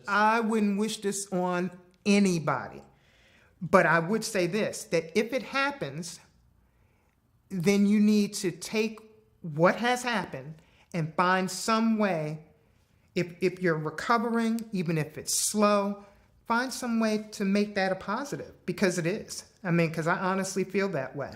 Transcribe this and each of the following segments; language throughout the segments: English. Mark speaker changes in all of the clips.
Speaker 1: I wouldn't wish this on anybody. But I would say this, that if it happens, then you need to take what has happened and find some way, if you're recovering, even if it's slow, find some way to make that a positive, because it is. I mean, because I honestly feel that way.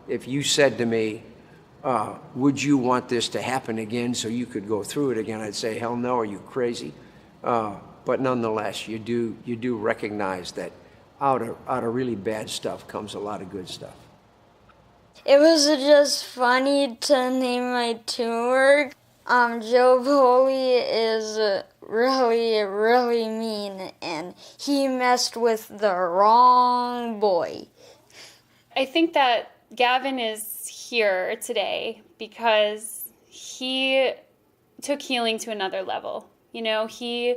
Speaker 2: If you said to me, would you want this to happen again so you could go through it again, I'd say, hell no, are you crazy? But nonetheless, you do recognize that out of really bad stuff comes a lot of good stuff.
Speaker 3: It was just funny to name my tumor. Joe Poli is really, really mean, and he messed with the wrong boy.
Speaker 4: I think that Gavin is here today because he took healing to another level. You know, he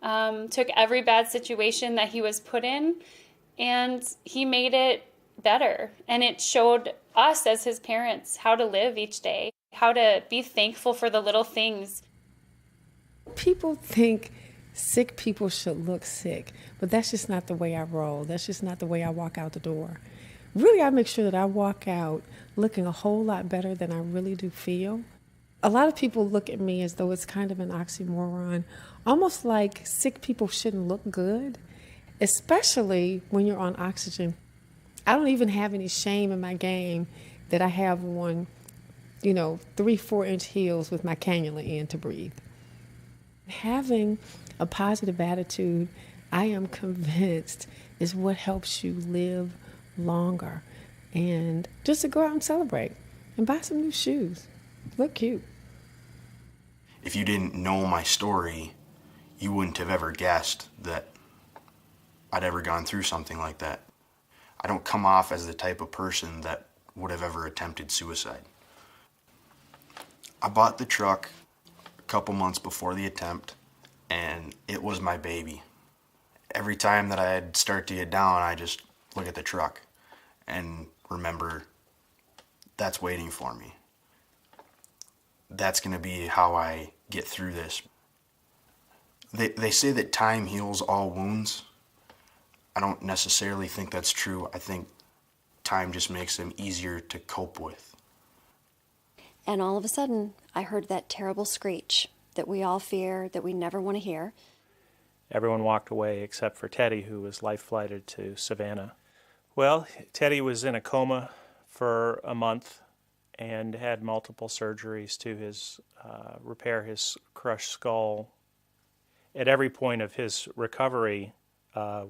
Speaker 4: took every bad situation that he was put in, and he made it better. And it showed us as his parents how to live each day, how to be thankful for the little things.
Speaker 5: People think sick people should look sick, but that's just not the way I roll. That's just not the way I walk out the door. Really, I make sure that I walk out looking a whole lot better than I really do feel. A lot of people look at me as though it's kind of an oxymoron, almost like sick people shouldn't look good, especially when you're on oxygen. I don't even have any shame in my game that I have on, 3-4 inch heels with my cannula in to breathe. Having a positive attitude, I am convinced, is what helps you live longer, and just to go out and celebrate and buy some new shoes. Look cute.
Speaker 6: If you didn't know my story, you wouldn't have ever guessed that I'd ever gone through something like that. I don't come off as the type of person that would have ever attempted suicide. I bought the truck a couple months before the attempt, and it was my baby. Every time that I'd start to get down, I just look at the truck and remember that's waiting for me. That's going to be how I get through this. They say that time heals all wounds. I don't necessarily think that's true. I think time just makes them easier to cope with.
Speaker 7: And all of a sudden, I heard that terrible screech that we all fear, that we never want to hear.
Speaker 8: Everyone walked away except for Teddy, who was life-flighted to Savannah. Well, Teddy was in a coma for a month and had multiple surgeries to repair his crushed skull. At every point of his recovery,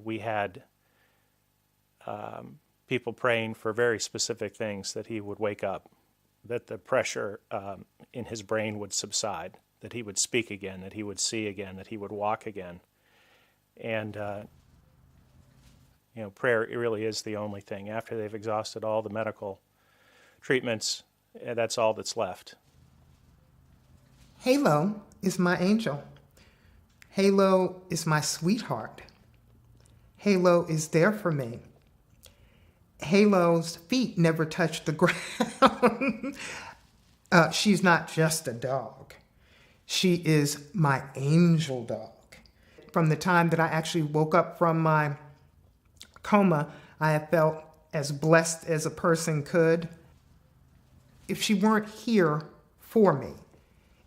Speaker 8: we had people praying for very specific things, that he would wake up, that the pressure in his brain would subside, that he would speak again, that he would see again, that he would walk again. And prayer really is the only thing. After they've exhausted all the medical treatments, that's all that's left.
Speaker 1: Halo is my angel. Halo is my sweetheart. Halo is there for me. Halo's feet never touch the ground. She's not just a dog. She is my angel dog. From the time that I actually woke up from my coma, I have felt as blessed as a person could. If she weren't here for me,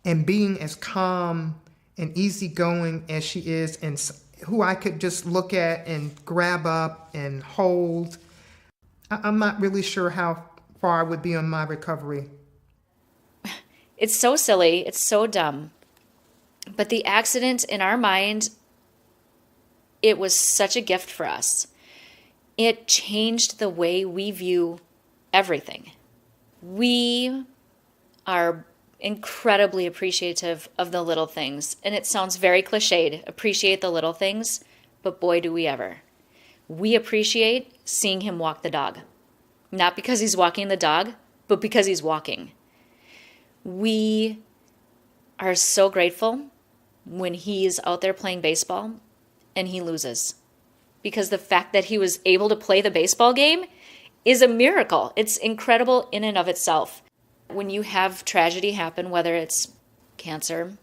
Speaker 1: and being as calm and easygoing as she is, and who I could just look at and grab up and hold, I'm not really sure how far I would be on my recovery.
Speaker 9: It's so silly, it's so dumb, but the accident in our mind, it was such a gift for us. It changed the way we view everything. We are incredibly appreciative of the little things. And it sounds very cliched, appreciate the little things, but boy, do we ever. We appreciate seeing him walk the dog. Not because he's walking the dog, but because he's walking. We are so grateful when he's out there playing baseball and he loses. Because the fact that he was able to play the baseball game is a miracle. It's incredible in and of itself. When you have tragedy happen, whether it's cancer,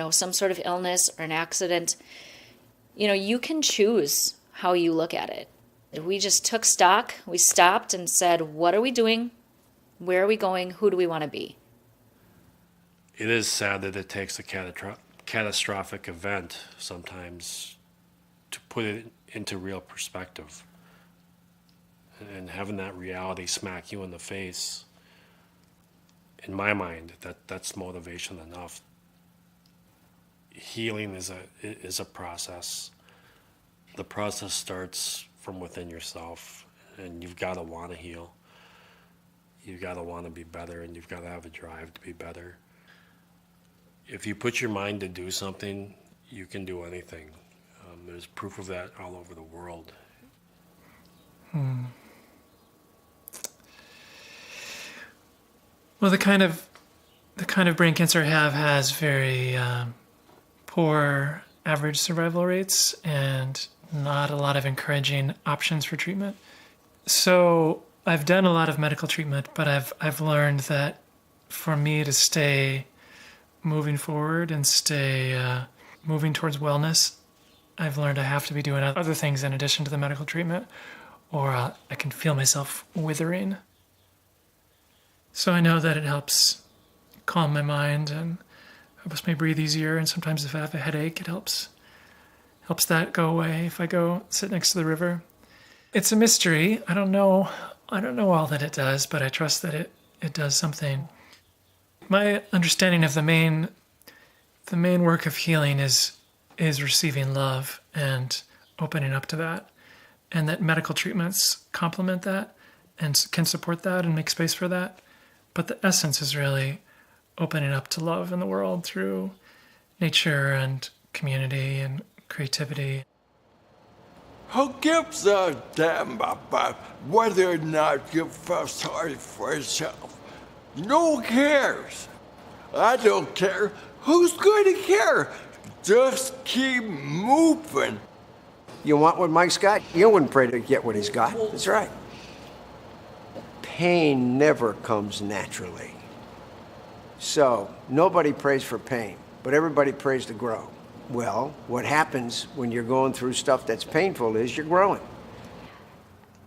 Speaker 9: some sort of illness or an accident, you can choose how you look at it. We just took stock. We stopped and said, what are we doing? Where are we going? Who do we want to be?
Speaker 10: It is sad that it takes a catastrophic event sometimes to put it into real perspective. And having that reality smack you in the face, in my mind, that's motivation enough. Healing is a process. The process starts from within yourself, and you've got to want to heal. You've got to want to be better, and you've got to have a drive to be better. If you put your mind to do something, you can do anything. There's proof of that all over the world.
Speaker 11: Well, the kind of brain cancer I have has very poor average survival rates and not a lot of encouraging options for treatment. So I've done a lot of medical treatment, but I've learned that for me to stay moving forward and stay moving towards wellness, I've learned I have to be doing other things in addition to the medical treatment, or I can feel myself withering. So I know that it helps calm my mind and helps me breathe easier. And sometimes if I have a headache, it helps that go away if I go sit next to the river. It's a mystery. I don't know all that it does, but I trust that it does something. My understanding of the main work of healing is receiving love and opening up to that, and that medical treatments complement that and can support that and make space for that. But the essence is really opening up to love in the world through nature and community and creativity.
Speaker 12: Who gives a damn about whether or not you feel sorry for yourself? No one cares. I don't care. Who's going to care? Just keep moving.
Speaker 2: You want what Mike's got? You wouldn't pray to get what he's got. That's right. Pain never comes naturally. So nobody prays for pain, but everybody prays to grow. Well, what happens when you're going through stuff that's painful is you're growing.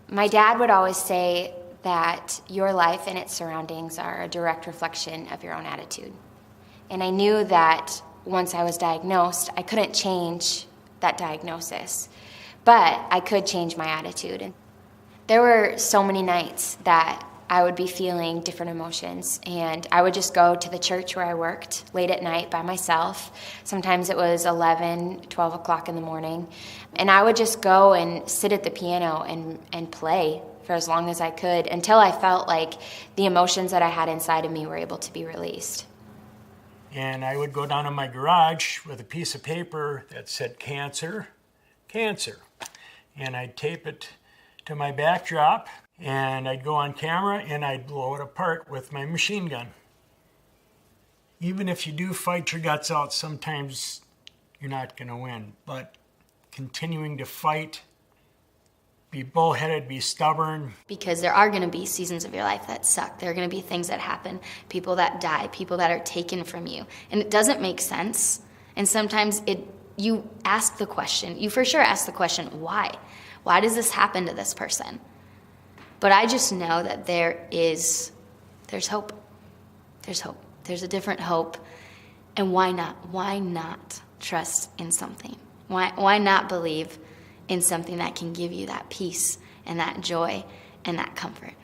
Speaker 13: My dad would always say that your life and its surroundings are a direct reflection of your own attitude. And I knew that once I was diagnosed, I couldn't change that diagnosis, but I could change my attitude. And there were so many nights that I would be feeling different emotions, and I would just go to the church where I worked late at night by myself. Sometimes it was 11, 12 o'clock in the morning, and I would just go and sit at the piano and play for as long as I could until I felt like the emotions that I had inside of me were able to be released.
Speaker 14: And I would go down in my garage with a piece of paper that said cancer, cancer. And I'd tape it to my backdrop, and I'd go on camera and I'd blow it apart with my machine gun. Even if you do fight your guts out, sometimes you're not going to win. But continuing to fight, be bullheaded, be stubborn.
Speaker 13: Because there are going to be seasons of your life that suck. There are going to be things that happen, people that die, people that are taken from you. And it doesn't make sense. And sometimes you ask the question, you for sure ask the question, why? Why does this happen to this person? But I just know that there's hope. There's hope. There's a different hope. And why not? Why not trust in something? Why not believe in something that can give you that peace and that joy and that comfort?